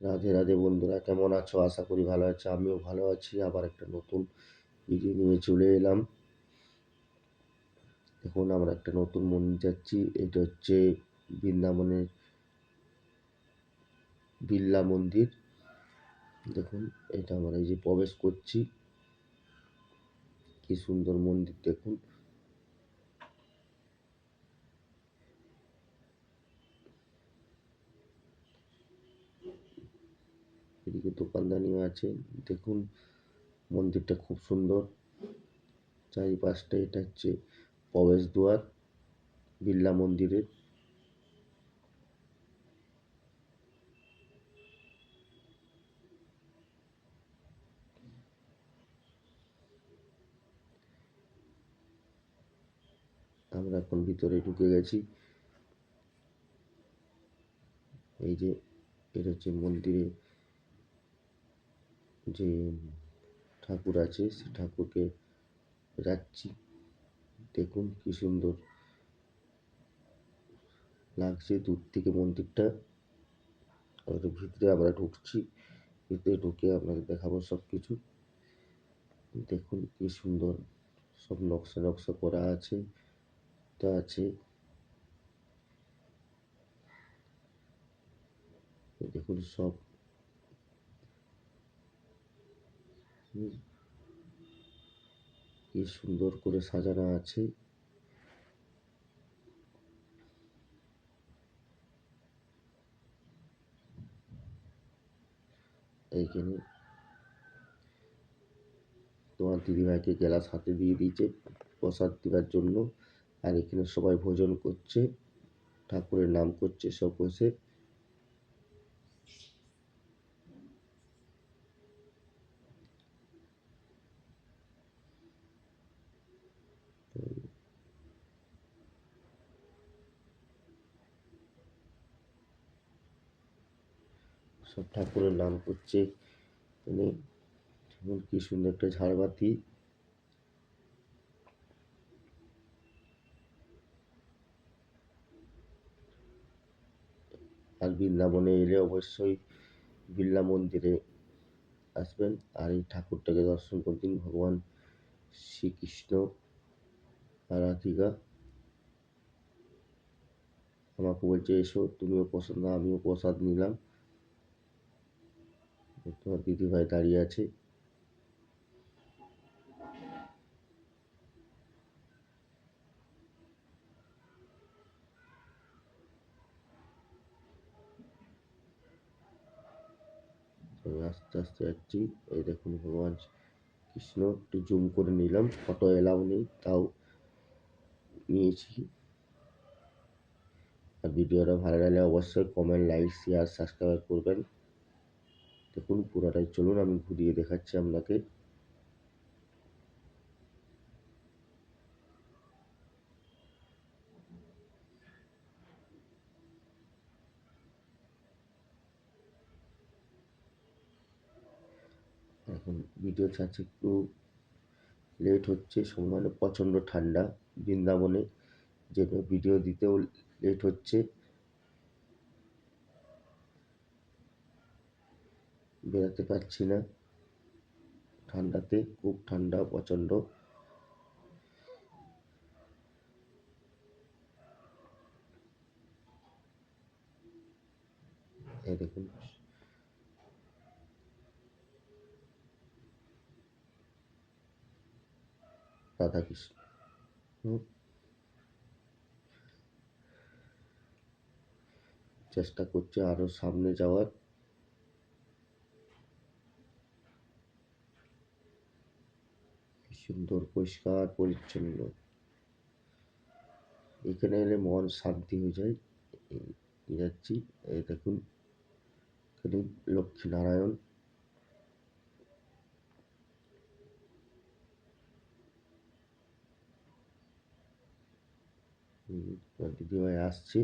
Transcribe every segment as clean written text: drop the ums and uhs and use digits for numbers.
রাধে রাধে বন্ধুরা, কেমন আছো? আশা করি ভালো আছো। আমিও ভালো আছি। আবার একটা নতুন ভিডিও নিয়ে চলে এলাম। দেখুন, আমরা একটা নতুন মন্দির যাচ্ছি। এটা হচ্ছে বৃন্দাবনের বিড়লা মন্দির। দেখুন, এটা আমরা এই যে প্রবেশ করছি। কি সুন্দর মন্দির দেখুন। এদিকে দোকানদানিও আছে। দেখুন, মন্দিরটা খুব সুন্দর। চারিপাশটা এটা হচ্ছে প্রবেশ দ্বার বিড়লা মন্দিরের। আমরা এখন ভিতরে ঢুকে গেছি। এই যে এটা হচ্ছে মন্দিরে যে ঠাকুর আছে, সে ঠাকুরকে যাচ্ছি। দেখুন কি সুন্দর লাগছে দূর থেকে মন্দিরটা। আর ভিতরে আমরা ঢুকছি। ভিতরে ঢুকে আপনাকে দেখাবো সব কিছু। দেখুন কি সুন্দর সব নকশা নকশা করা আছে। তা আছে দেখুন সব কি সুন্দর করে সাজানো আছে। এইখানে তোমার দিদিভাইকে গ্লাস হাতে দিয়ে দিয়েছে প্রসাদ দেওয়ার জন্য। আর এখানে সবাই ভোজন করছে, ঠাকুরের নাম করছে সব বসে। সব ঠাকুরের নাম করছে। মানে কি সুন্দর একটা ঝাড়বাতি। আর বৃন্দাবনে এলে অবশ্যই বিড়লা মন্দিরে আসবেন আর এই ঠাকুরটাকে দর্শন করবেন। ভগবান শ্রীকৃষ্ণ আর রাধিকা আমাকে বলছে এসো তুমিও প্রসাদ নাও। আমিও প্রসাদ নিলাম। তোমার দিদিভাই দাঁড়িয়ে আছে। আমি আস্তে আস্তে যাচ্ছি। এই দেখুন ভগবান কৃষ্ণ। একটু জুম করে নিলাম, ফটো এলাও নেই, তাও নিয়েছি। আর ভিডিওটা ভালো লাগলে অবশ্যই কমেন্ট, লাইক, শেয়ার, সাবস্ক্রাইব করবেন। দেখুন পুরোটাই, চলুন আমি ঘুরিয়ে দেখাচ্ছি আপনাকে। এখন ভিডিও ছাড়ছি, একটু লেট হচ্ছে। সময় প্রচণ্ড ঠান্ডা বৃন্দাবনে, যেটা ভিডিও দিতেও লেট হচ্ছে। বেরোতে পারছি না ঠান্ডাতে, খুব ঠান্ডা প্রচণ্ড। এই দেখুন রাধাকৃষ্ণ। চেষ্টা করছে আরো সামনে যাওয়ার। কি সুন্দর পরিষ্কার পরিচ্ছন্ন। এখানে এলে মন শান্তি হয়ে যায়। যাচ্ছি। এই দেখুন এখানে লক্ষ্মী নারায়ণ। দিদিভাই আসছে,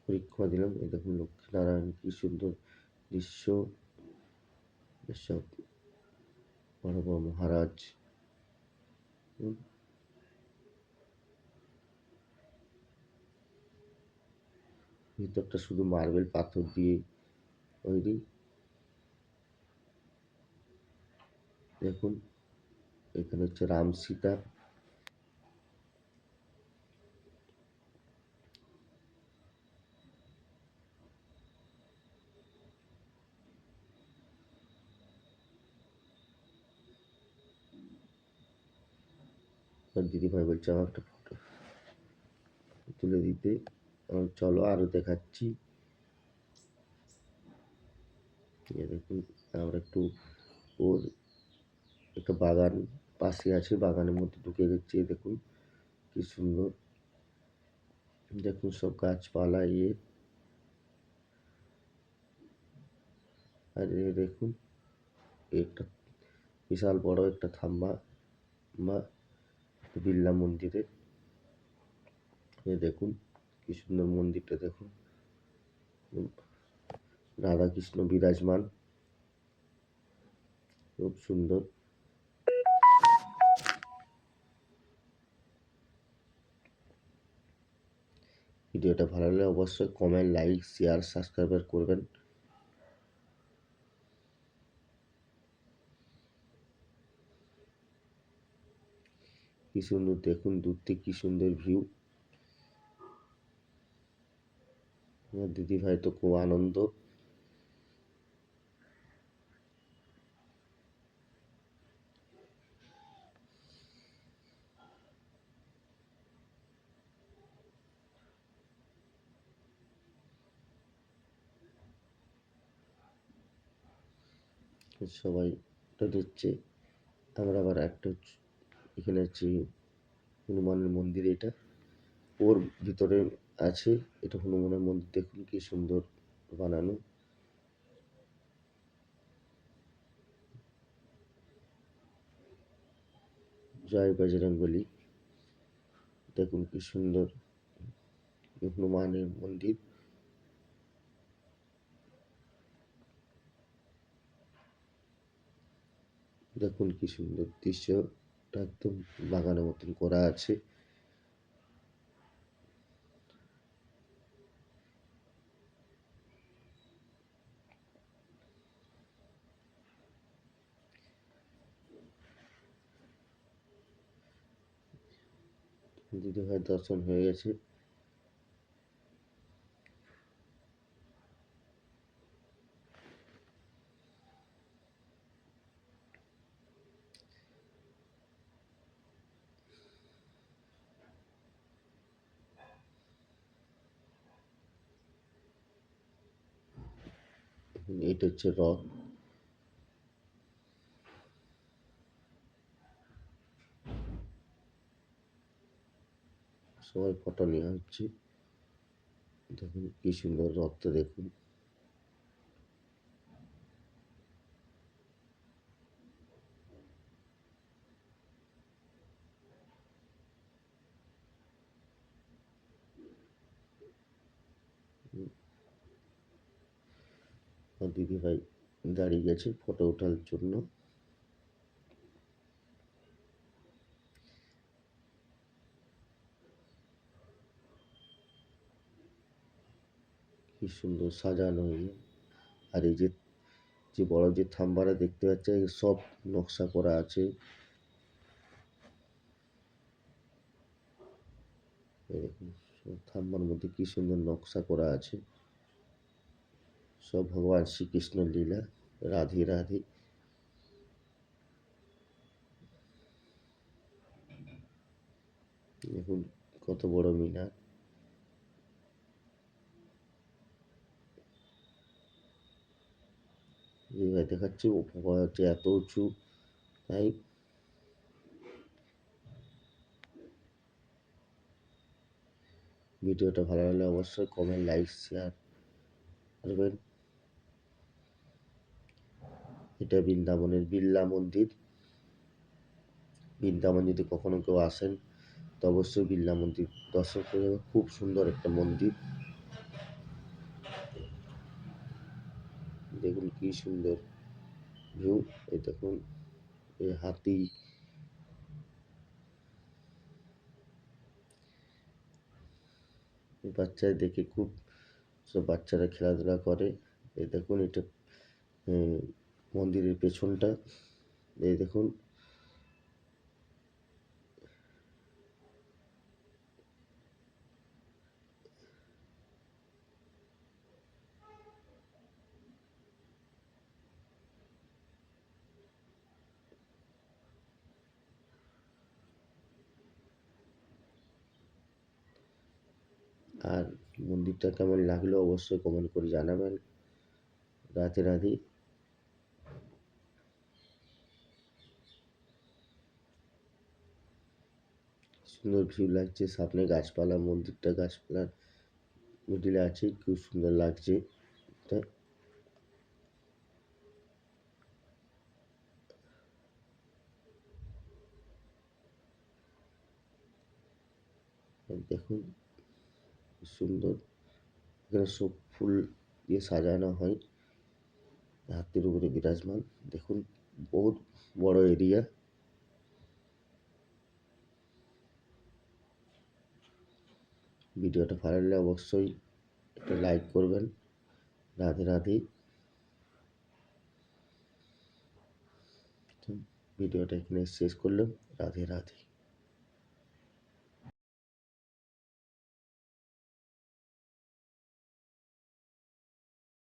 পরীক্ষা দিলাম। এই দেখুন লক্ষ্মী নারায়ণ, কি সুন্দর দৃশ্য। এসব বড় বড় মহারাজ। ভিতরটা শুধু মার্বেল পাথর দিয়ে তৈরি। দেখুন এখানে হচ্ছে রাম সীতা। দিদিভাই বলছে আমার একটা ফটো তুলে দিতে। চলো আরো দেখাচ্ছি। দেখুন আমরা একটু ওর একটা বাগান পাশে আছে, বাগানের মধ্যে ঢুকে গেছি। দেখুন কি সুন্দর, দেখুন সব গাছপালা আর দেখুন একটা বিশাল বড় একটা থাম্বা বা বিড়লা মন্দিরে। দেখুন কি সুন্দর মন্দিরটা, দেখুন রাধা কৃষ্ণ বিরাজমান, খুব সুন্দর। ভিডিওটা ভালো লাগলে অবশ্যই কমেন্ট, লাইক, শেয়ার, সাবস্ক্রাইব করবেন। কি সুন্দর, দেখুন দূর থেকে কি সুন্দর ভিউ। আমার দিদি ভাই তো খুব আনন্দ। সবাই এটা দিচ্ছে। আমরা আবার একটা এখানে হচ্ছে হনুমানের মন্দির, এটা ওর ভিতরে আছে। এটা হনুমানের মন্দির, দেখুন কি সুন্দর বানানো। জয় বজরংবলী। দেখুন কি সুন্দর হনুমানের মন্দির। দেখুন কি সুন্দর দৃশ্যটা, একদম বাগানের মতন করা আছে। দিদি ভাই দর্শন হয়ে গেছে। এটা হচ্ছে রথ। সবাই ফটো নেওয়া হচ্ছে। দেখুন কি সুন্দর রথটা, দেখুন দিদি ভাই দাঁড়িয়ে গেছে ফটো ওঠার জন্য। কি সুন্দর সাজানো আর এই যে যে বড় যে থাম্বাটা দেখতে পাচ্ছে সব নকশা করা আছে। দেখুন থাম্বার মধ্যে কি সুন্দর নকশা করা আছে। সব ভগবান শ্রীকৃষ্ণের লীলা। রাধে রাধে। দেখুন কত বড় মিনার। যেভাবে দেখাচ্ছে হচ্ছে এত উঁচু, তাই ভিডিওটা ভালো লাগলে অবশ্যই কমেন্ট, লাইক, শেয়ার করবেন। এটা বৃন্দাবনের বিড়লা মন্দির। বৃন্দাবন যদি কখনো কেউ আসেন তো অবশ্যই বিড়লা মন্দির দর্শন করে যাবেন। খুব সুন্দর একটা মন্দির। দেখুন কি সুন্দর ভিউ। এই দেখুন এই হাতি, বাচ্চায় দেখে খুব সব বাচ্চারা খেলাধুলা করে। এই দেখুন এটা মন্দিরের পেছনটা। এই দেখুন আর মন্দিরটা কেমন লাগলো অবশ্যই কমেন্ট করে জানাবেন। রাধে রাধে। সুন্দর ভিউ লাগছে, সামনে গাছপালা, মন্দিরটা গাছপালার মিডিলে আছে, খুব সুন্দর লাগছে এটা। দেখুন কি সুন্দর, এখানে সব ফুল দিয়ে সাজানো হয়, হাতির উপরে বিরাজমান। দেখুন বহুত বড় এরিয়া। ভিডিওটা ভালো লাগলে অবশ্যই একটা লাইক করবেন। রাধে রাধে। ভিডিওটা এখানে শেষ করলাম। রাধে রাধে।